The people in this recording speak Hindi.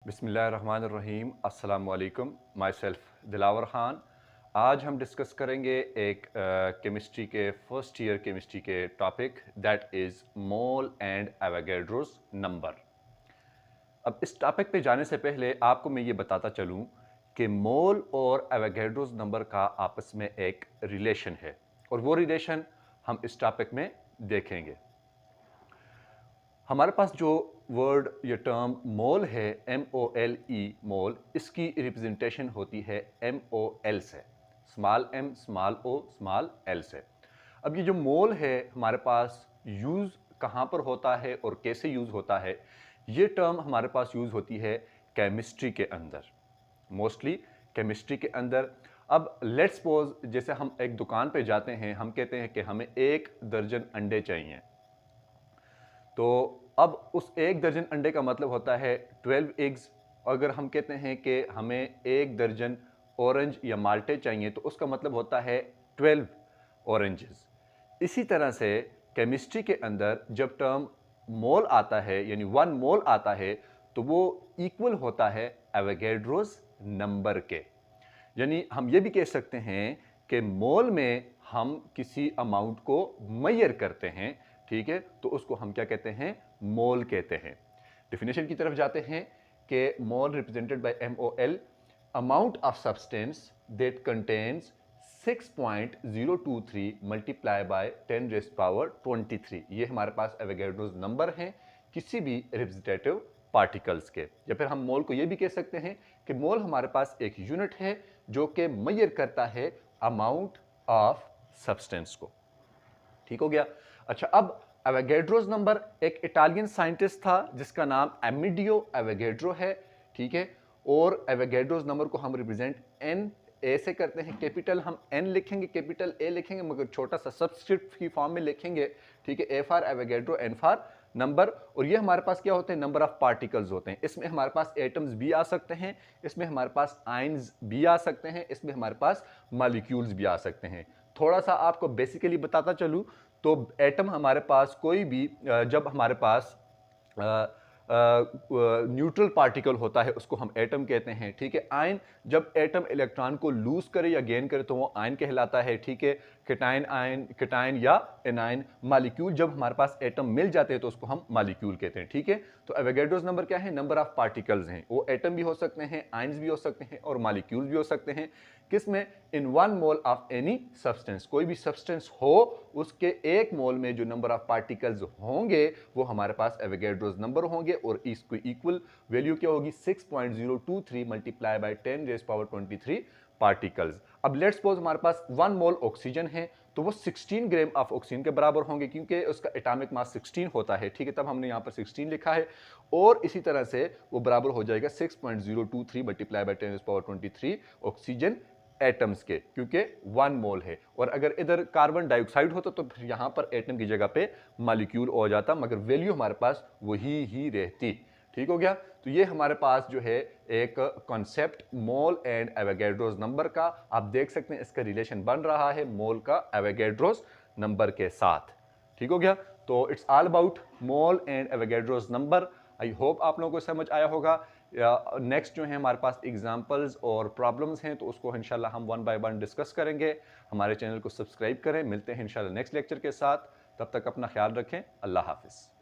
बिस्मिल्लाहिर्रहमानिर्रहीम। अस्सलाम वालेकुम। My self Dilawar Khan. आज हम डिस्कस करेंगे एक केमिस्ट्री के फर्स्ट ईयर केमिस्ट्री के topic that is mole and Avogadro's number. अब इस टॉपिक पे जाने से पहले आपको मैं ये बताता चलूँ कि मोल और एवोगैड्रोस नंबर का आपस में एक रिलेशन है और वो रिलेशन हम इस टॉपिक में देखेंगे। हमारे पास जो वर्ड या टर्म मोल है, MOLE मोल, इसकी रिप्रेजेंटेशन होती है MOL से, small m small o small l से। अब ये जो मोल है हमारे पास यूज़ कहाँ पर होता है और कैसे यूज़ होता है, ये टर्म हमारे पास यूज़ होती है केमिस्ट्री के अंदर, मोस्टली केमिस्ट्री के अंदर। अब लेट्स सपोज जैसे हम एक दुकान पे जाते हैं, हम कहते हैं कि हमें 1 दर्जन अंडे चाहिए, तो अब उस 1 दर्जन अंडे का मतलब होता है 12 एग्स। अगर हम कहते हैं कि हमें 1 दर्जन ऑरेंज या माल्टे चाहिए तो उसका मतलब होता है 12 ऑरेंजेस। इसी तरह से केमिस्ट्री के अंदर जब टर्म मोल आता है यानी 1 मोल आता है तो वो इक्वल होता है एवोगैड्रोस नंबर के। यानी हम ये भी कह सकते हैं कि मोल में हम किसी अमाउंट को मेजर करते हैं, ठीक है, तो उसको हम क्या कहते हैं, मोल कहते हैं। डेफिनेशन की तरफ जाते हैं कि mole represented by MOL, amount of substance that contains 6.023 multiply by 10 raise power 23। ये हमारे पास एवोगैड्रोस नंबर हैं किसी भी रिप्रेजेंटेटिव पार्टिकल्स के। या फिर हम मोल को ये भी कह सकते हैं कि मोल हमारे पास एक यूनिट है जो कि मेजर करता है अमाउंट ऑफ सब्सटेंस को। ठीक हो गया। अच्छा, अब एवोगैड्रोस नंबर, एक इटालियन साइंटिस्ट था जिसका नाम एमिडियो एवोगैड्रो है, ठीक है, और एवोगैड्रोस नंबर को हम रिप्रेजेंट एन ए से करते हैं। कैपिटल हम एन लिखेंगे, कैपिटल ए लिखेंगे, मगर छोटा सा सबस्क्रिप्ट की फॉर्म में लिखेंगे, ठीक है, A for Avogadro, N for number. और ये हमारे पास क्या होते हैं, नंबर ऑफ पार्टिकल्स होते हैं। इसमें हमारे पास एटम्स भी आ सकते हैं, इसमें हमारे पास आयंस भी आ सकते हैं, इसमें हमारे पास मॉलिक्यूल्स भी आ सकते हैं। थोड़ा सा आपको बेसिकली बताता चलूँ तो एटम हमारे पास कोई भी जब हमारे पास न्यूट्रल पार्टिकल होता है उसको हम एटम कहते हैं, ठीक है। आयन, जब एटम इलेक्ट्रॉन को लूज करे या गेन करे तो वो आयन कहलाता है, ठीक है। केटायन आयन, केटायन या एनायन। मॉलिक्यूल, जब हमारे पास एटम मिल जाते हैं तो उसको हम मॉलिक्यूल कहते हैं, ठीक है। तो एवोगैड्रोस नंबर क्या है, नंबर ऑफ पार्टिकल्स हैं। वो एटम भी हो सकते हैं, आयन्स भी हो सकते हैं और मॉलिक्यूल्स भी हो सकते हैं। किसमें, इन 1 मोल ऑफ एनी सब्सटेंस, कोई भी सब्सटेंस हो उसके 1 मोल में जो नंबर ऑफ पार्टिकल्स होंगे वो हमारे पास एवोगैड्रोस नंबर होंगे और इसको इक्वल वैल्यू क्या होगी, 6.023 multiply by 10 raise power 23 particles. अब लेट्स सपोज हमारे पास 1 मोल ऑक्सीजन है तो वो 16 ग्राम ऑफ ऑक्सीजन के बराबर होंगे क्योंकि उसका एटॉमिक मास 16 होता है, ठीक है, तब हमने यहाँ पर 16 लिखा है। और इसी तरह से वो बराबर हो जाएगा 6.023 multiply by 10 raise power 23 oxygen atoms के, क्योंकि 1 मोल है। और अगर इधर कार्बन डाइऑक्साइड होता तो फिर यहां पर एटम की जगह पे मॉलिक्यूल हो जाता, मगर वैल्यू हमारे पास वही ही रहती। ठीक हो गया। तो ये हमारे पास जो है एक concept mole and Avogadro's number का, आप देख सकते हैं इसका रिलेशन बन रहा है मोल का एवोगैड्रोस नंबर के साथ। ठीक हो गया। तो it's all about mole and Avogadro's number. I hope आप लोगों को समझ आया होगा। नेक्स्ट जो है हमारे पास एग्जाम्पल्स और प्रॉब्लम्स हैं तो उसको इंशाल्लाह हम 1 बाय 1 डिस्कस करेंगे। हमारे चैनल को सब्सक्राइब करें। मिलते हैं इंशाल्लाह नेक्स्ट लेक्चर के साथ। तब तक अपना ख्याल रखें। अल्लाह हाफिज़।